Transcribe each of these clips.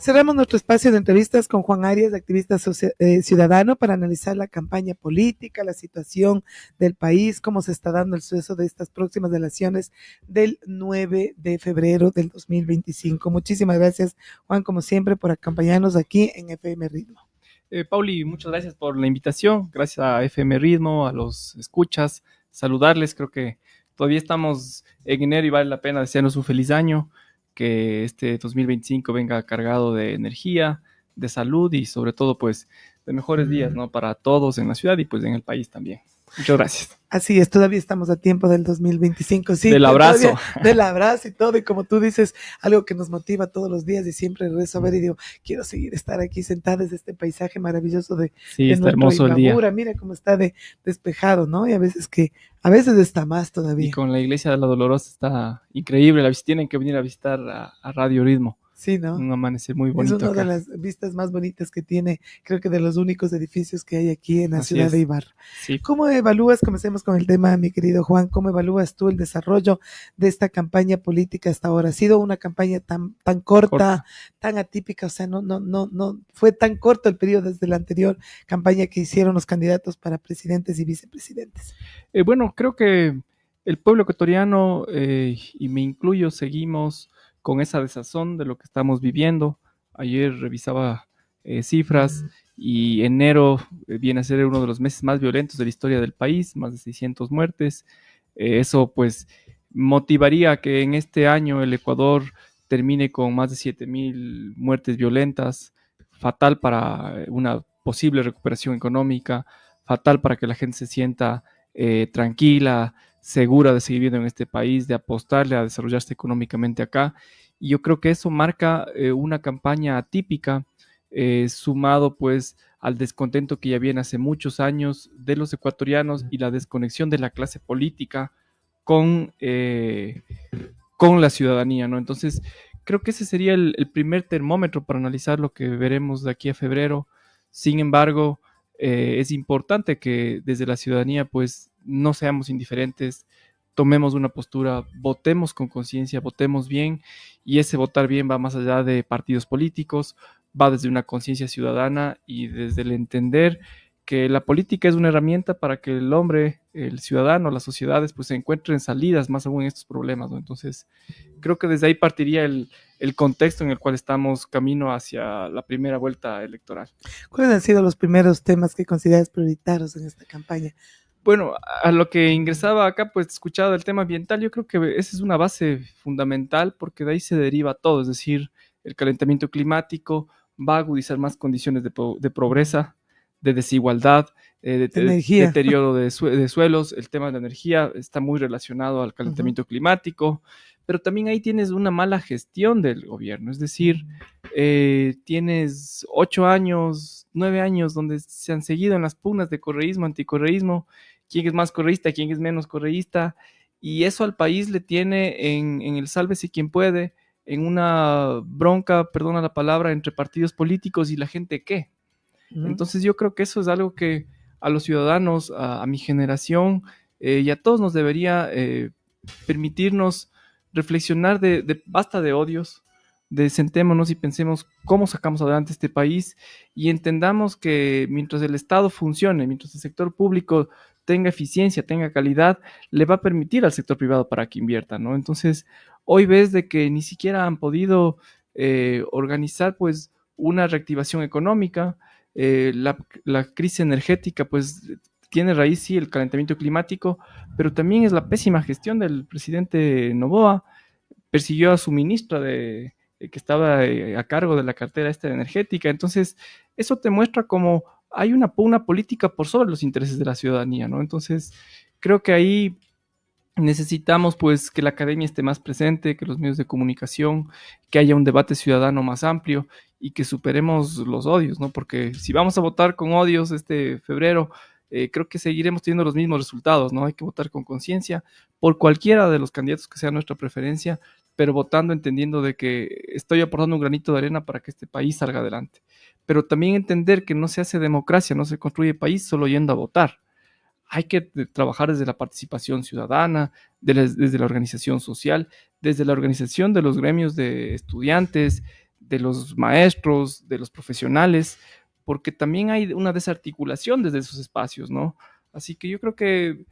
Cerramos nuestro espacio de entrevistas con Juan Arias, activista ciudadano, para analizar la campaña política, la situación del país, cómo se está dando el suceso de estas próximas elecciones del 9 de febrero del 2025. Muchísimas gracias, Juan, como siempre, por acompañarnos aquí en FM Ritmo. Pauli, muchas gracias por la invitación, gracias a FM Ritmo, a los escuchas, saludarles, creo que todavía estamos en enero y vale la pena desearnos un feliz año, que este 2025 venga cargado de energía, de salud y sobre todo pues de mejores días, ¿no? Para todos en la ciudad y pues en el país también. Muchas gracias. Así es, todavía estamos a tiempo del 2025, sí, Del abrazo. Del abrazo y todo, y como tú dices, algo que nos motiva todos los días y siempre rezo a ver y digo, quiero seguir estar aquí sentada desde este paisaje maravilloso sí, de está nuestro hermoso Imbabura. el día. Mira cómo está despejado, ¿no? Y a veces está más todavía. Y con la iglesia de la Dolorosa está increíble, tienen que venir a visitar a Radio Ritmo. Sí, ¿no? Un amanecer muy Es bonito una de acá. las vistas más bonitas que tiene, creo que de los únicos edificios que hay aquí en la Así ciudad es. de Ibarra. Sí. ¿Cómo evalúas, comencemos con el tema, mi querido Juan, cómo evalúas tú el desarrollo de esta campaña política hasta ahora? ¿Ha sido una campaña tan corta, tan atípica? O sea, no fue tan corto el periodo desde la anterior campaña que hicieron los candidatos para presidentes y vicepresidentes. Bueno, creo que el pueblo ecuatoriano, y me incluyo, seguimos con esa desazón de lo que estamos viviendo. Ayer revisaba cifras y enero viene a ser uno de los meses más violentos de la historia del país, más de 600 muertes. Eso pues motivaría a que en este año el Ecuador termine con más de 7.000 muertes violentas, fatal para una posible recuperación económica, fatal para que la gente se sienta tranquila, segura de seguir viviendo en este país, de apostarle a desarrollarse económicamente acá. Y yo creo que eso marca una campaña atípica, sumado pues al descontento que ya viene hace muchos años de los ecuatorianos y la desconexión de la clase política con la ciudadanía, ¿no? Entonces, creo que ese sería el primer termómetro para analizar lo que veremos de aquí a febrero. Sin embargo, es importante que desde la ciudadanía pues no seamos indiferentes, tomemos una postura, votemos con conciencia, votemos bien, y ese votar bien va más allá de partidos políticos, va desde una conciencia ciudadana y desde el entender que la política es una herramienta para que el hombre, el ciudadano, las sociedades pues se encuentren salidas más aún en estos problemas, ¿no? Entonces, creo que desde ahí partiría el contexto en el cual estamos camino hacia la primera vuelta electoral. ¿Cuáles han sido los primeros temas que consideras prioritarios en esta campaña? Bueno, a lo que ingresaba acá, pues escuchaba del tema ambiental, yo creo que esa es una base fundamental porque de ahí se deriva todo, es decir, el calentamiento climático va a agudizar más condiciones de pobreza, de desigualdad, deterioro de suelos, el tema de la energía está muy relacionado al calentamiento climático, pero también ahí tienes una mala gestión del gobierno, es decir, tienes 8 años, 9 años donde se han seguido en las pugnas de correísmo, anticorreísmo, quién es más correísta, quién es menos correísta, y eso al país le tiene en el sálvese quien puede, en una bronca, perdona la palabra, entre partidos políticos y la gente qué. Entonces yo creo que eso es algo que a los ciudadanos, a mi generación y a todos nos debería permitirnos reflexionar de basta de odios, de sentémonos y pensemos cómo sacamos adelante este país y entendamos que mientras el Estado funcione, mientras el sector público tenga eficiencia, tenga calidad, le va a permitir al sector privado para que invierta, ¿no? Entonces, hoy ves de que ni siquiera han podido organizar pues una reactivación económica, la crisis energética pues tiene raíz, sí, el calentamiento climático, pero también es la pésima gestión del presidente Noboa. Persiguió a su ministra que estaba a cargo de la cartera esta energética. Entonces, eso te muestra cómo hay una pugna política por sobre los intereses de la ciudadanía, ¿no? Entonces, creo que ahí necesitamos pues que la academia esté más presente, que los medios de comunicación, que haya un debate ciudadano más amplio y que superemos los odios, ¿no? Porque si vamos a votar con odios este febrero, creo que seguiremos teniendo los mismos resultados, ¿no? Hay que votar con conciencia por cualquiera de los candidatos que sea nuestra preferencia, pero votando entendiendo de que estoy aportando un granito de arena para que este país salga adelante. Pero también entender que no se hace democracia, no se construye país solo yendo a votar. Hay que trabajar desde la participación ciudadana, desde la organización social, desde la organización de los gremios de estudiantes, de los maestros, de los profesionales, porque también hay una desarticulación desde esos espacios, ¿no? Así que yo creo que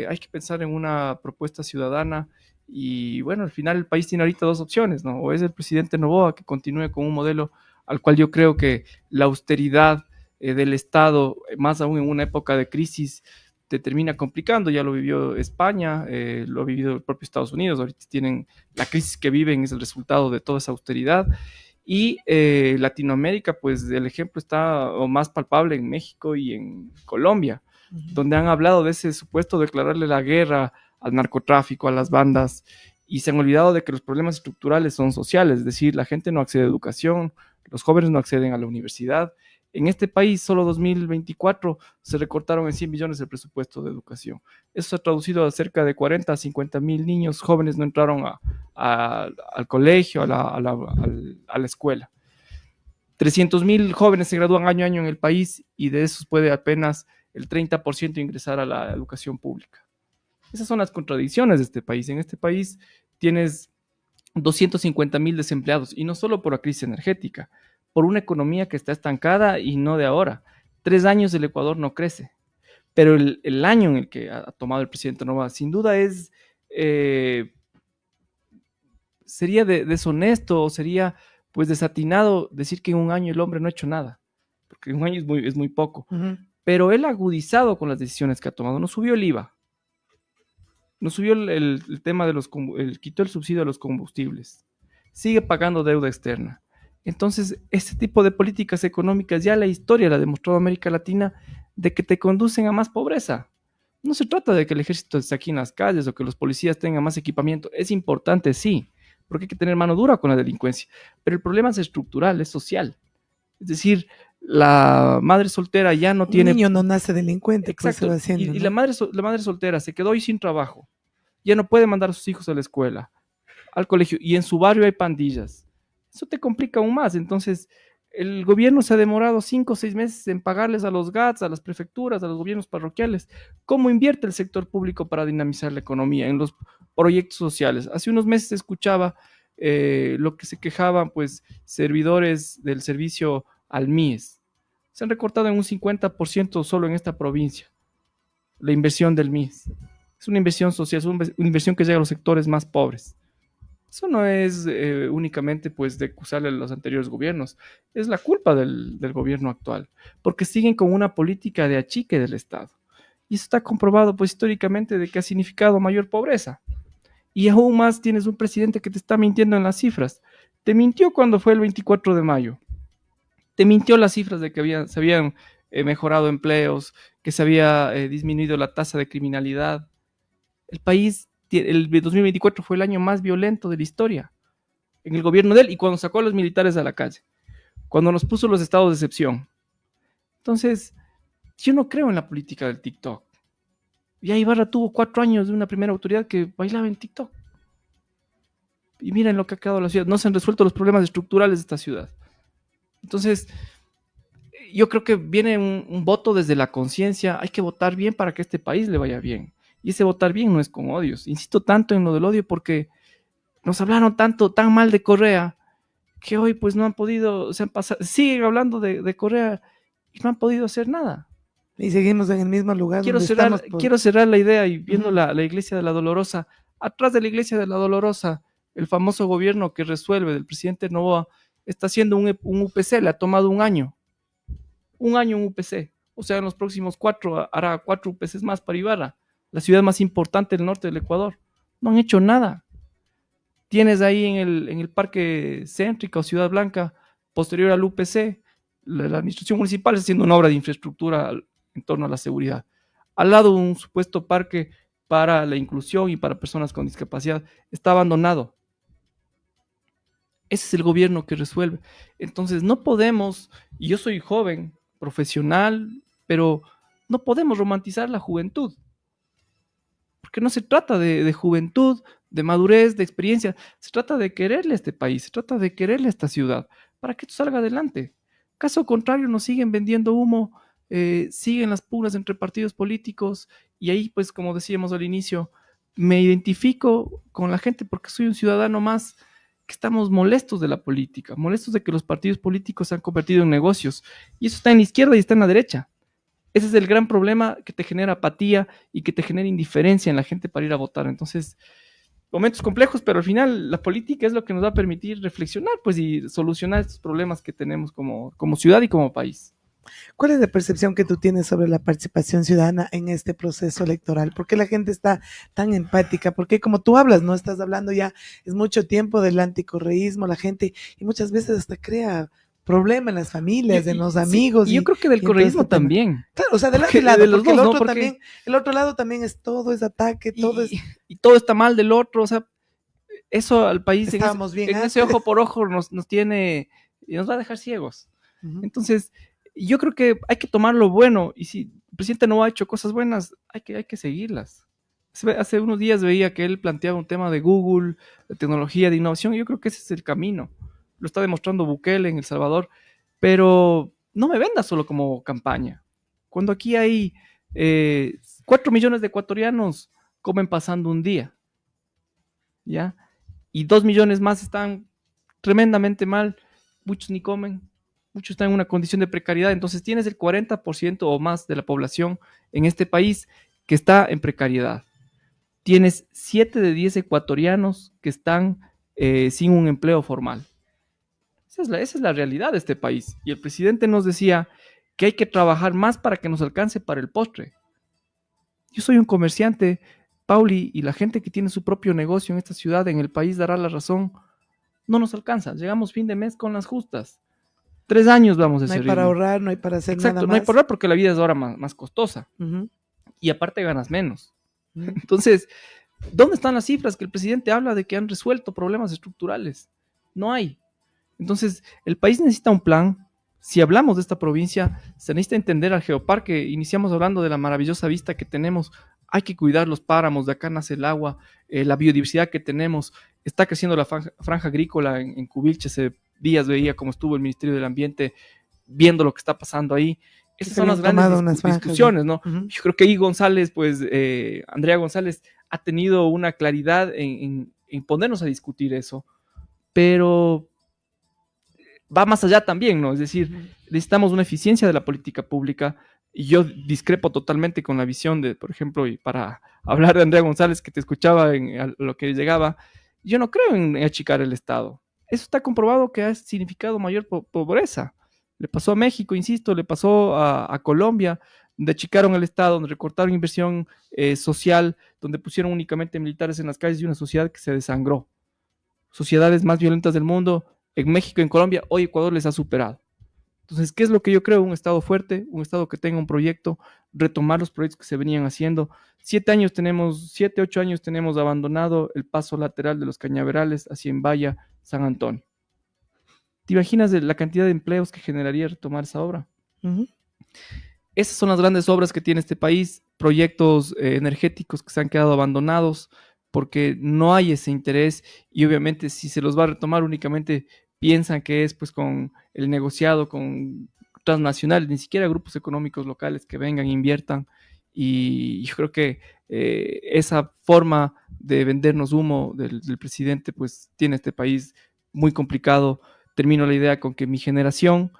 hay que pensar en una propuesta ciudadana y bueno, al final el país tiene ahorita dos opciones, ¿no? O es el presidente Noboa que continúe con un modelo al cual yo creo que la austeridad del Estado, más aún en una época de crisis, te termina complicando. Ya lo vivió España, lo ha vivido el propio Estados Unidos. Ahorita tienen la crisis que viven, es el resultado de toda esa austeridad. Y Latinoamérica, pues el ejemplo está o más palpable en México y en Colombia, donde han hablado de ese supuesto declararle la guerra al narcotráfico, a las bandas, y se han olvidado de que los problemas estructurales son sociales, es decir, la gente no accede a educación, los jóvenes no acceden a la universidad. En este país, solo 2024 se recortaron en 100 millones el presupuesto de educación. Eso se ha traducido a cerca de 40 a 50 mil niños jóvenes no entraron al colegio, a la escuela. 300.000 jóvenes se gradúan año a año en el país y de esos puede apenas el 30% ingresar a la educación pública. Esas son las contradicciones de este país. En este país tienes 250.000 desempleados y no solo por la crisis energética, por una economía que está estancada y no de ahora. 3 años el Ecuador no crece, pero el año en el que ha tomado el presidente Noboa sin duda sería deshonesto o sería pues desatinado decir que en un año el hombre no ha hecho nada, porque un año es muy poco. Pero él ha agudizado con las decisiones que ha tomado. No subió el IVA, no subió el tema de quitó el subsidio a los combustibles, sigue pagando deuda externa. Entonces, este tipo de políticas económicas ya la historia la ha demostrado América Latina de que te conducen a más pobreza. No se trata de que el ejército esté aquí en las calles o que los policías tengan más equipamiento. Es importante, sí, porque hay que tener mano dura con la delincuencia. Pero el problema es estructural, es social. Es decir, la madre soltera ya no tiene... Un niño no nace delincuente, pues se Exacto. va haciendo, Y ¿no? la madre soltera se quedó hoy sin trabajo. Ya no puede mandar a sus hijos a la escuela, al colegio. Y en su barrio hay pandillas. Eso te complica aún más. Entonces, el gobierno se ha demorado 5 o 6 meses en pagarles a los GATS, a las prefecturas, a los gobiernos parroquiales. ¿Cómo invierte el sector público para dinamizar la economía en los proyectos sociales? Hace unos meses escuchaba lo que se quejaban, pues, servidores del servicio al MIES. Se han recortado en un 50% solo en esta provincia la inversión del MIES. Es una inversión social, es una inversión que llega a los sectores más pobres. Eso no es únicamente pues de acusarle a los anteriores gobiernos, es la culpa del gobierno actual, porque siguen con una política de achique del Estado. Y eso está comprobado pues históricamente de que ha significado mayor pobreza. Y aún más tienes un presidente que te está mintiendo en las cifras. Te mintió cuando fue el 24 de mayo. Te mintió las cifras de que se habían mejorado empleos, que se había disminuido la tasa de criminalidad. El país, el 2024 fue el año más violento de la historia en el gobierno de él y cuando sacó a los militares a la calle, cuando nos puso los estados de excepción. Entonces, yo no creo en la política del TikTok. Ya Ibarra tuvo 4 años de una primera autoridad que bailaba en TikTok. Y miren lo que ha quedado la ciudad. No se han resuelto los problemas estructurales de esta ciudad. Entonces, yo creo que viene un voto desde la conciencia. Hay que votar bien para que este país le vaya bien. Y ese votar bien no es con odios. Insisto tanto en lo del odio porque nos hablaron tan mal de Correa, que hoy pues no han podido, siguen hablando de Correa y no han podido hacer nada. Y seguimos en el mismo lugar donde estamos. Quiero cerrar la idea y viendo la iglesia de la Dolorosa, atrás de la iglesia de la Dolorosa, el famoso gobierno que resuelve del presidente Noboa está haciendo un UPC, le ha tomado un año un UPC, o sea, en los próximos 4 hará 4 UPCs más para Ibarra, la ciudad más importante del norte del Ecuador. No han hecho nada. Tienes ahí en el Parque Céntrica o Ciudad Blanca, posterior al UPC, la administración municipal está haciendo una obra de infraestructura en torno a la seguridad. Al lado un supuesto parque para la inclusión y para personas con discapacidad está abandonado. Ese es el gobierno que resuelve. Entonces no podemos, y yo soy joven, profesional, pero no podemos romantizar la juventud. Porque no se trata de juventud, de madurez, de experiencia, se trata de quererle a este país, se trata de quererle a esta ciudad, para que esto salga adelante. Caso contrario, nos siguen vendiendo humo, siguen las pugnas entre partidos políticos, y ahí, pues, como decíamos al inicio, me identifico con la gente porque soy un ciudadano más que estamos molestos de la política, molestos de que los partidos políticos se han convertido en negocios. Y eso está en la izquierda y está en la derecha. Ese es el gran problema que te genera apatía y que te genera indiferencia en la gente para ir a votar. Entonces, momentos complejos, pero al final la política es lo que nos va a permitir reflexionar, pues, y solucionar estos problemas que tenemos como ciudad y como país. ¿Cuál es la percepción que tú tienes sobre la participación ciudadana en este proceso electoral? ¿Por qué la gente está tan empática? Porque como tú hablas, no estás hablando ya, es mucho tiempo del anticorreísmo, la gente, y muchas veces hasta crea problemas en las familias, en los amigos. Sí, y yo creo que del correísmo este también. Claro, o sea, de lado, de los dos, el otro, ¿no? También, el otro lado también es todo, es ataque, todo y todo está mal del otro, o sea, eso al país en ese ojo por ojo nos tiene, y nos va a dejar ciegos. Entonces, yo creo que hay que tomar lo bueno, y si el presidente no ha hecho cosas buenas, hay que seguirlas. Hace unos días veía que él planteaba un tema de Google, de tecnología, de innovación, y yo creo que ese es el camino. Lo está demostrando Bukele en El Salvador, pero no me venda solo como campaña. Cuando aquí hay 4 millones de ecuatorianos comen pasando un día, ¿ya? Y 2 millones más están tremendamente mal, muchos ni comen, muchos están en una condición de precariedad, entonces tienes el 40% o más de la población en este país que está en precariedad. Tienes 7 de 10 ecuatorianos que están sin un empleo formal. Esa es la realidad de este país. Y el presidente nos decía que hay que trabajar más para que nos alcance para el postre. Yo soy un comerciante, Pauli, y la gente que tiene su propio negocio en esta ciudad, en el país, dará la razón. No nos alcanza, llegamos fin de mes con las justas. 3 años vamos a hacer. No hay para ahorrar, no hay para hacer nada más. No hay para ahorrar porque la vida es ahora más costosa. Y aparte ganas menos. Entonces, ¿dónde están las cifras que el presidente habla de que han resuelto problemas estructurales? No hay. Entonces, el país necesita un plan. Si hablamos de esta provincia, se necesita entender al geoparque. Iniciamos hablando de la maravillosa vista que tenemos. Hay que cuidar los páramos, de acá nace el agua, la biodiversidad que tenemos. Está creciendo la franja agrícola en Cubilche. Hace días veía cómo estuvo el Ministerio del Ambiente viendo lo que está pasando ahí. Esas son las grandes discusiones, ¿no? Yo creo que ahí González, pues, Andrea González ha tenido una claridad en ponernos a discutir eso, pero va más allá también, ¿no? Es decir, necesitamos una eficiencia de la política pública, y yo discrepo totalmente con la visión de, por ejemplo, y para hablar de Andrea González, que te escuchaba en lo que llegaba, yo no creo en achicar el Estado. Eso está comprobado que ha significado mayor pobreza. Le pasó a México, insisto, le pasó a Colombia, donde achicaron el Estado, donde recortaron inversión social, donde pusieron únicamente militares en las calles, y una sociedad que se desangró. Sociedades más violentas del mundo, en México, en Colombia, hoy Ecuador les ha superado. Entonces, ¿qué es lo que yo creo? Un Estado fuerte, un Estado que tenga un proyecto, retomar los proyectos que se venían haciendo. 7, 8 años tenemos abandonado el paso lateral de los cañaverales hacia Embaya, San Antonio. ¿Te imaginas la cantidad de empleos que generaría retomar esa obra? Esas son las grandes obras que tiene este país, proyectos energéticos que se han quedado abandonados porque no hay ese interés, y obviamente si se los va a retomar únicamente piensan que es pues con el negociado con transnacionales, ni siquiera grupos económicos locales que vengan e inviertan, y yo creo que esa forma de vendernos humo del presidente pues tiene este país muy complicado. Termino la idea con que mi generación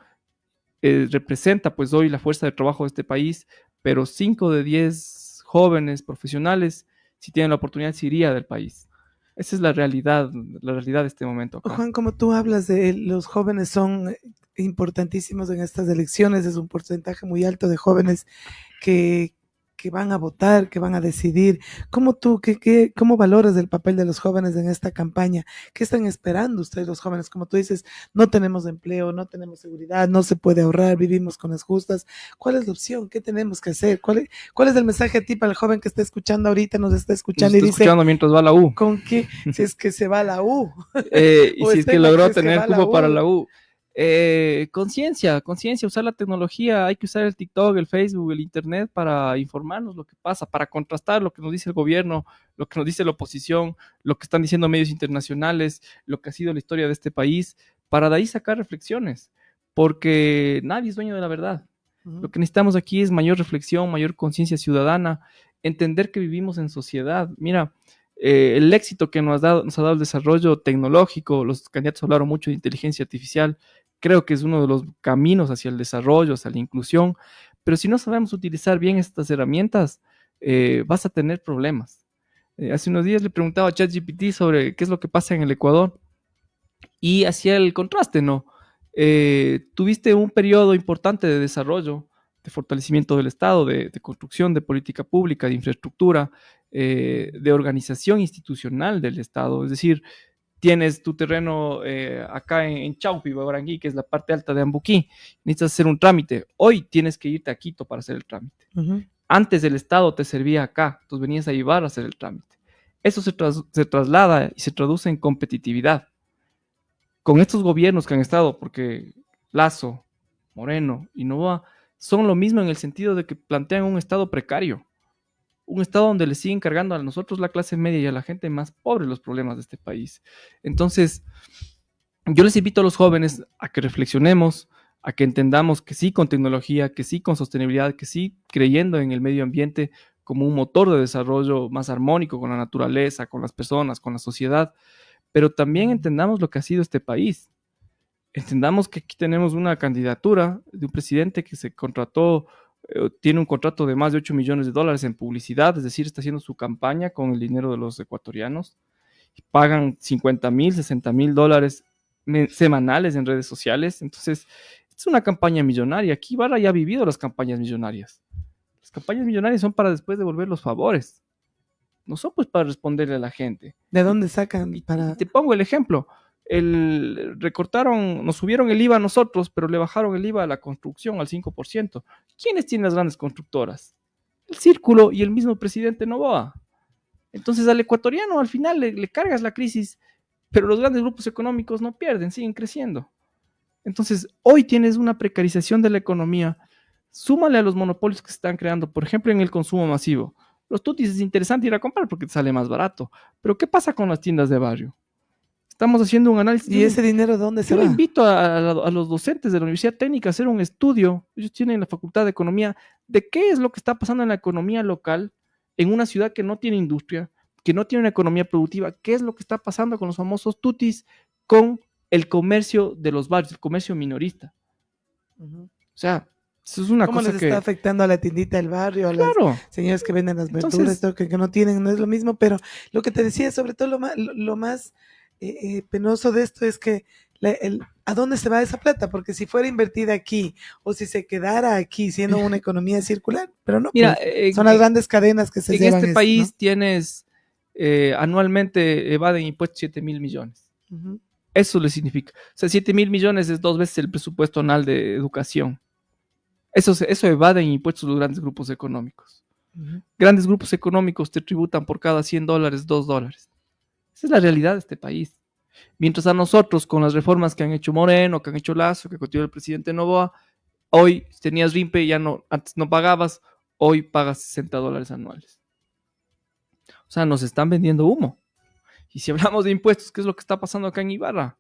representa pues hoy la fuerza de trabajo de este país, pero 5 de 10 jóvenes profesionales, si tienen la oportunidad, se iría del país. Esa es la realidad de este momento acá. Juan, como tú hablas de los jóvenes son importantísimos en estas elecciones, es un porcentaje muy alto de jóvenes que van a votar, que van a decidir. ¿Cómo cómo valoras el papel de los jóvenes en esta campaña? ¿Qué están esperando ustedes los jóvenes? Como tú dices, no tenemos empleo, no tenemos seguridad, no se puede ahorrar, vivimos con las justas. ¿Cuál es la opción? ¿Qué tenemos que hacer? ¿Cuál es el mensaje a ti para el joven que está escuchando ahorita, nos está escuchando y dice, mientras va a la U? ¿Con qué? Si es que se va a la U. Y si es que logró tener cupo para la U. Conciencia, usar la tecnología, hay que usar el TikTok, el Facebook, el Internet para informarnos lo que pasa, para contrastar lo que nos dice el gobierno, lo que nos dice la oposición, lo que están diciendo medios internacionales, lo que ha sido la historia de este país, para de ahí sacar reflexiones, porque nadie es dueño de la verdad. Lo que necesitamos aquí es mayor reflexión, mayor conciencia ciudadana, entender que vivimos en sociedad. Mira, el éxito que nos ha dado el desarrollo tecnológico. Los candidatos hablaron mucho de inteligencia artificial. Creo que es uno de los caminos hacia el desarrollo, hacia la inclusión, pero si no sabemos utilizar bien estas herramientas, vas a tener problemas. Hace unos días le preguntaba a ChatGPT sobre qué es lo que pasa en el Ecuador y hacía el contraste, ¿no? Tuviste un periodo importante de desarrollo, de fortalecimiento del Estado, de construcción de política pública, de infraestructura, de organización institucional del Estado. Es decir, tienes tu terreno acá en Chaupi, Barangui, que es la parte alta de Ambuquí, necesitas hacer un trámite. Hoy tienes que irte a Quito para hacer el trámite. Ujú. Antes el Estado te servía acá, entonces venías a Ibarra a hacer el trámite. Eso se traslada y se traduce en competitividad. Con estos gobiernos que han estado, porque Lazo, Moreno y Novoa son lo mismo en el sentido de que plantean un Estado precario, un Estado donde le siguen cargando a nosotros, la clase media y a la gente más pobre, los problemas de este país. Entonces, yo les invito a los jóvenes a que reflexionemos, a que entendamos que sí con tecnología, que sí con sostenibilidad, que sí creyendo en el medio ambiente como un motor de desarrollo más armónico con la naturaleza, con las personas, con la sociedad, pero también entendamos lo que ha sido este país. Entendamos que aquí tenemos una candidatura de un presidente que se contrató, tiene un contrato de más de 8 millones de dólares en publicidad, es decir, está haciendo su campaña con el dinero de los ecuatorianos. Pagan 50,000, 60,000 dólares semanales en redes sociales. Entonces, es una campaña millonaria. Aquí Barra ya ha vivido las campañas millonarias. Las campañas millonarias son para después devolver los favores. No son pues para responderle a la gente. ¿De dónde sacan Y para...? te pongo el ejemplo. Recortaron, nos subieron el IVA a nosotros, pero le bajaron el IVA a la construcción al 5%. ¿Quiénes tienen las grandes constructoras? El Círculo y el mismo presidente Noboa. Entonces al ecuatoriano al final le cargas la crisis, pero los grandes grupos económicos no pierden, siguen creciendo. Entonces hoy tienes una precarización de la economía. Súmale a los monopolios que se están creando, por ejemplo, en el consumo masivo. Los tutis es interesante ir a comprar porque te sale más barato, pero ¿qué pasa con las tiendas de barrio? Estamos haciendo un análisis. ¿Y ese dinero dónde se Yo va? invito a los docentes de la Universidad Técnica a hacer un estudio. Ellos tienen la Facultad de Economía de qué es lo que está pasando en la economía local en una ciudad que no tiene industria, que no tiene una economía productiva. ¿Qué es lo que está pasando con los famosos tutis, con el comercio de los barrios, el comercio minorista? O sea, eso es una ¿Cómo cosa les que... está afectando a la tiendita del barrio, a las Claro. señoras que venden las verduras, Entonces, todo, que no tienen, no es lo mismo, pero lo que te decía, sobre todo lo más penoso de esto es que ¿a dónde se va esa plata? Porque si fuera invertida aquí o si se quedara aquí siendo una economía circular, pero no, mira, pues, son las grandes cadenas que se en llevan este esto, país ¿no? tienes anualmente evaden impuestos 7,000 millones. Ujú. Eso le significa. O sea, 7,000 millones es 2 veces el presupuesto anual de educación. Eso evade en impuestos los grandes grupos económicos. Ujú. Grandes grupos económicos te tributan por cada 100 dólares, $2. Esa es la realidad de este país. Mientras a nosotros, con las reformas que han hecho Moreno, que han hecho Lazo, que continuó el presidente Novoa, hoy tenías RIMPE, ya no, antes no pagabas, hoy pagas $60 anuales. O sea, nos están vendiendo humo. Y si hablamos de impuestos, ¿qué es lo que está pasando acá en Ibarra?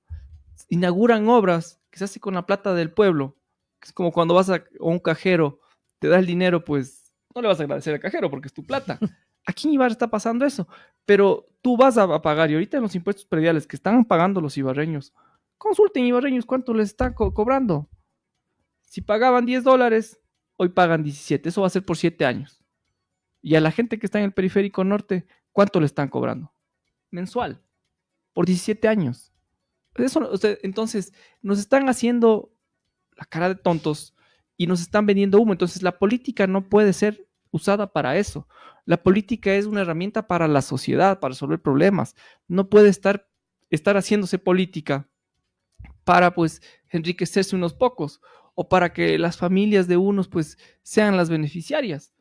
Inauguran obras que se hace con la plata del pueblo, que es como cuando vas a un cajero, te da el dinero, pues no le vas a agradecer al cajero porque es tu plata. Aquí en Ibarra está pasando eso, pero tú vas a pagar y ahorita en los impuestos prediales que están pagando los ibarreños, consulten ibarreños cuánto les están cobrando. Si pagaban $10, hoy pagan 17, eso va a ser por 7 años. Y a la gente que está en el periférico norte, ¿cuánto le están cobrando? Mensual, por 17 años. Eso, o sea, entonces, nos están haciendo la cara de tontos y nos están vendiendo humo. Entonces, la política no puede ser usada para eso. La política es una herramienta para la sociedad, para resolver problemas. No puede estar haciéndose política para, pues, enriquecerse unos pocos o para que las familias de unos, pues, sean las beneficiarias.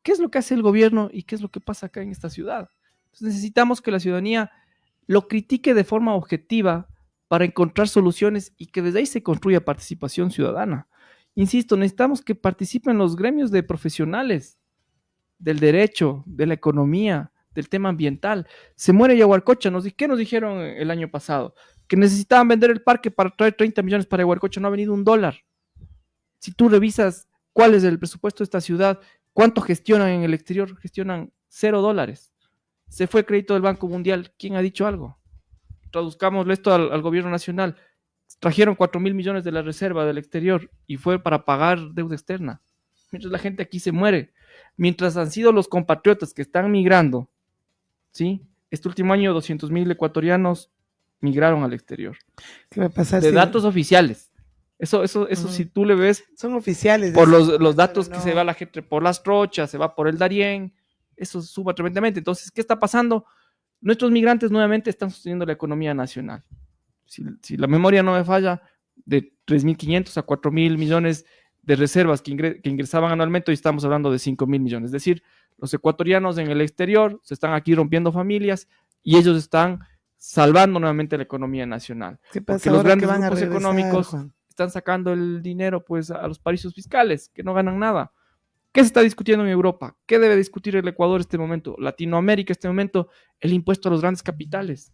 ¿Qué es lo que hace el gobierno y qué es lo que pasa acá en esta ciudad? Entonces, necesitamos que la ciudadanía lo critique de forma objetiva para encontrar soluciones y que desde ahí se construya participación ciudadana. Insisto, necesitamos que participen los gremios de profesionales del derecho, de la economía, del tema ambiental. Se muere Yaguarcocha. ¿Qué nos dijeron el año pasado? Que necesitaban vender el parque para traer 30 millones para Yaguarcocha. No ha venido $1. Si tú revisas cuál es el presupuesto de esta ciudad, cuánto gestionan en el exterior, gestionan $0. Se fue crédito del Banco Mundial. ¿Quién ha dicho algo? Traduzcámoslo esto al gobierno nacional. Trajeron 4.000 millones de la reserva del exterior y fue para pagar deuda externa. Mientras la gente aquí se muere. Mientras han sido los compatriotas que están migrando, ¿sí? Este último año 200.000 ecuatorianos migraron al exterior. ¿Qué va a pasar De si datos oficiales. Eso si tú le ves son oficiales? por Decimos, los datos pero que se va la gente por las trochas, se va por el Darién, eso suma tremendamente. Entonces, ¿qué está pasando? Nuestros migrantes nuevamente están sosteniendo la economía nacional. Si la memoria no me falla, de 3.500 a 4.000 millones de reservas que ingresaban anualmente, hoy estamos hablando de 5.000 millones. Es decir, los ecuatorianos en el exterior se están aquí rompiendo familias y ellos están salvando nuevamente la economía nacional. ¿Qué pasa Porque los ahora que grandes van a grupos regresar, económicos Juan? están sacando el dinero pues a los paraísos fiscales, que no ganan nada. ¿Qué se está discutiendo en Europa? ¿Qué debe discutir el Ecuador en este momento? Latinoamérica en este momento, el impuesto a los grandes capitales,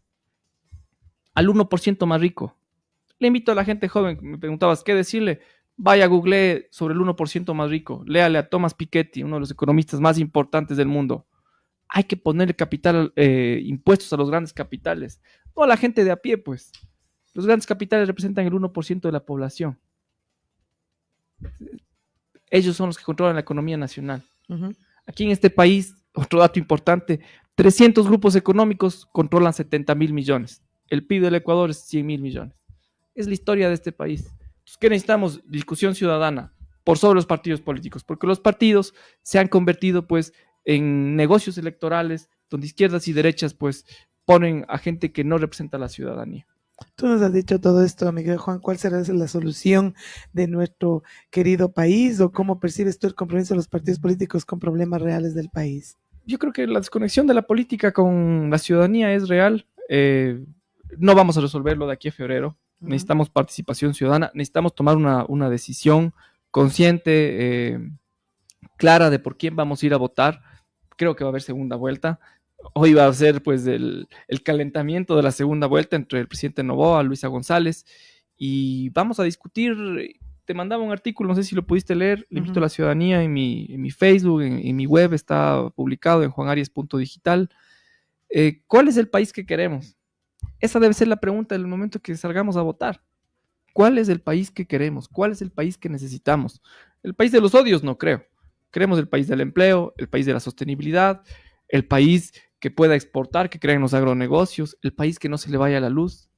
al 1% más rico. Le invito a la gente joven, me preguntabas qué decirle, vaya a Google sobre el 1% más rico, léale a Thomas Piketty, uno de los economistas más importantes del mundo. Hay que ponerle capital, impuestos a los grandes capitales, no a la gente de a pie, pues. Los grandes capitales representan el 1% de la población. Ellos son los que controlan la economía nacional. Aquí en este país, otro dato importante, 300 grupos económicos controlan 70.000 millones. El PIB del Ecuador es 100.000 millones. Es la historia de este país. Entonces, ¿qué necesitamos? Discusión ciudadana por sobre los partidos políticos, porque los partidos se han convertido pues en negocios electorales donde izquierdas y derechas pues ponen a gente que no representa a la ciudadanía. Tú nos has dicho todo esto, Miguel Juan. ¿Cuál será la solución de nuestro querido país o cómo percibes tú el compromiso de los partidos políticos con problemas reales del país? Yo creo que la desconexión de la política con la ciudadanía es real. No vamos a resolverlo de aquí a febrero. Necesitamos participación ciudadana, necesitamos tomar una decisión consciente, clara de por quién vamos a ir a votar. Creo que va a haber segunda vuelta. Hoy va a ser pues el calentamiento de la segunda vuelta entre el presidente Noboa, Luisa González, y vamos a discutir. Te mandaba un artículo, no sé si lo pudiste leer, le invito a la ciudadanía en mi Facebook, en mi web, está publicado en juanaries.digital. ¿Cuál es el país que queremos? Esa debe ser la pregunta en el momento que salgamos a votar. ¿Cuál es el país que queremos? ¿Cuál es el país que necesitamos? El país de los odios, no creo. Queremos el país del empleo, el país de la sostenibilidad, el país que pueda exportar, que creen los agronegocios, el país que no se le vaya la luz.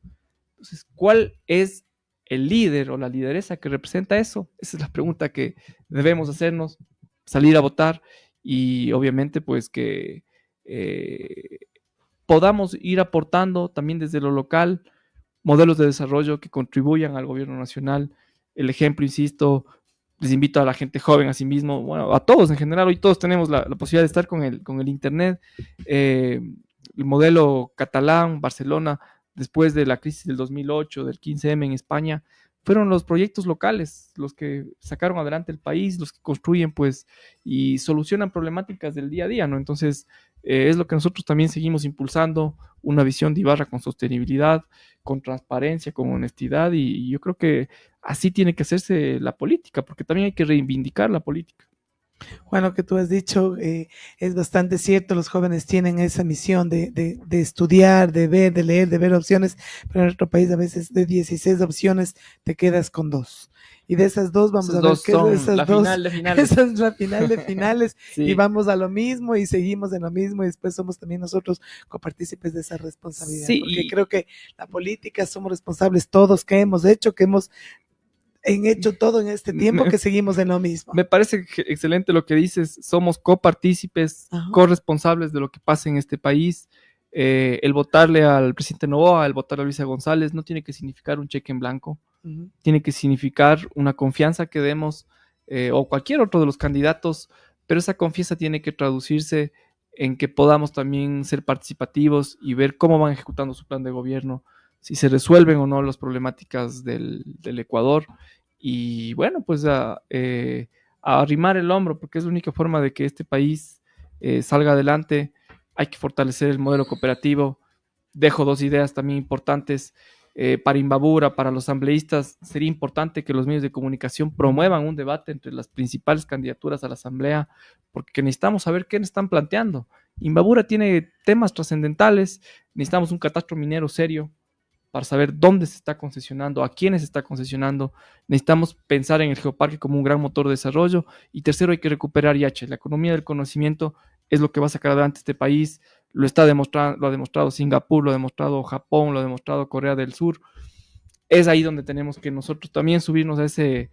Entonces, ¿cuál es el líder o la lideresa que representa eso? Esa es la pregunta que debemos hacernos, salir a votar y obviamente pues que podamos ir aportando también desde lo local modelos de desarrollo que contribuyan al gobierno nacional. El ejemplo, insisto, les invito a la gente joven, a sí mismo, bueno, a todos en general, hoy todos tenemos la posibilidad de estar con el Internet. El modelo catalán, Barcelona, después de la crisis del 2008, del 15M en España, fueron los proyectos locales los que sacaron adelante el país, los que construyen pues y solucionan problemáticas del día a día, ¿no? Entonces, es lo que nosotros también seguimos impulsando, una visión de Ibarra con sostenibilidad, con transparencia, con honestidad, y yo creo que así tiene que hacerse la política, porque también hay que reivindicar la política. Bueno, lo que tú has dicho es bastante cierto, los jóvenes tienen esa misión de estudiar, de ver, de leer, de ver opciones, pero en nuestro país a veces de 16 opciones te quedas con dos. Y de esas dos vamos Esas a ver dos qué es de son esas la dos. final de finales. Esa es la final de finales Sí. Y vamos a lo mismo y seguimos en lo mismo y después somos también nosotros copartícipes de esa responsabilidad. Sí, porque creo que la política somos responsables todos, que hemos hecho, que hemos hecho todo en este tiempo, que seguimos en lo mismo. Me parece excelente lo que dices, somos copartícipes, corresponsables de lo que pasa en este país. El votarle al presidente Noboa, el votarle a Luisa González, no tiene que significar un cheque en blanco, tiene que significar una confianza que demos, o cualquier otro de los candidatos, pero esa confianza tiene que traducirse en que podamos también ser participativos y ver cómo van ejecutando su plan de gobierno, si se resuelven o no las problemáticas del Ecuador. Y bueno, pues a arrimar el hombro, porque es la única forma de que este país salga adelante. Hay que fortalecer el modelo cooperativo. Dejo dos ideas también importantes. Para Imbabura, para los asambleístas, sería importante que los medios de comunicación promuevan un debate entre las principales candidaturas a la asamblea, porque necesitamos saber qué están planteando, Imbabura tiene temas trascendentales, necesitamos un catastro minero serio para saber dónde se está concesionando, a quiénes se está concesionando. Necesitamos pensar en el geoparque como un gran motor de desarrollo. Y tercero, hay que recuperar IH. La economía del conocimiento es lo que va a sacar adelante este país. Lo está demostrando, lo ha demostrado Singapur, lo ha demostrado Japón, lo ha demostrado Corea del Sur. Es ahí donde tenemos que nosotros también subirnos a ese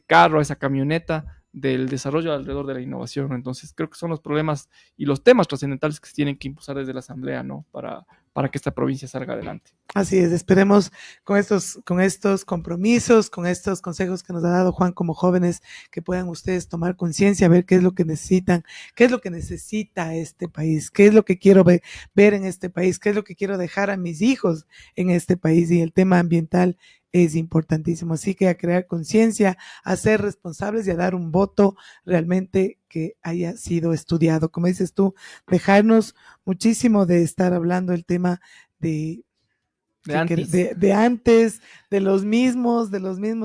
carro, a esa camioneta del desarrollo alrededor de la innovación. Entonces, creo que son los problemas y los temas trascendentales que se tienen que impulsar desde la Asamblea, ¿no? Para que esta provincia salga adelante. Así es, esperemos con estos compromisos, con estos consejos que nos ha dado Juan como jóvenes, que puedan ustedes tomar conciencia, ver qué es lo que necesitan, qué es lo que necesita este país, qué es lo que quiero ver en este país, qué es lo que quiero dejar a mis hijos en este país, y el tema ambiental es importantísimo. Así que a crear conciencia, a ser responsables y a dar un voto realmente que haya sido estudiado. Como dices tú, dejarnos muchísimo de estar hablando del tema de antes, de los mismos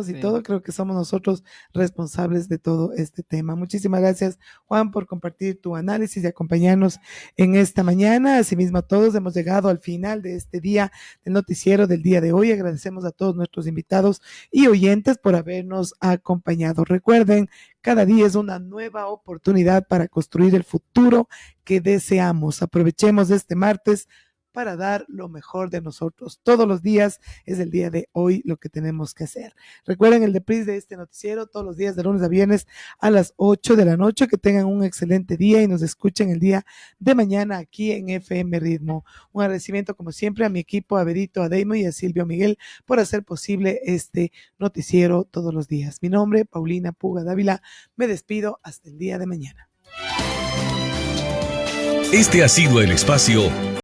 y Sí. todo. Creo que somos nosotros responsables de todo este tema. Muchísimas gracias, Juan, por compartir tu análisis y acompañarnos en esta mañana. Asimismo, a todos hemos llegado al final de este día del noticiero del día de hoy. Agradecemos a todos nuestros invitados y oyentes por habernos acompañado. Recuerden, cada día es una nueva oportunidad para construir el futuro que deseamos. Aprovechemos este martes para dar lo mejor de nosotros. Todos los días es el día de hoy lo que tenemos que hacer. Recuerden el reprise de este noticiero todos los días de lunes a viernes a las 8 de la noche. Que tengan un excelente día y nos escuchen el día de mañana aquí en FM Ritmo. Un agradecimiento como siempre a mi equipo, a Berito, a Deimo y a Silvio Miguel por hacer posible este noticiero todos los días. Mi nombre, Paulina Puga Dávila. Me despido hasta el día de mañana. Este ha sido el espacio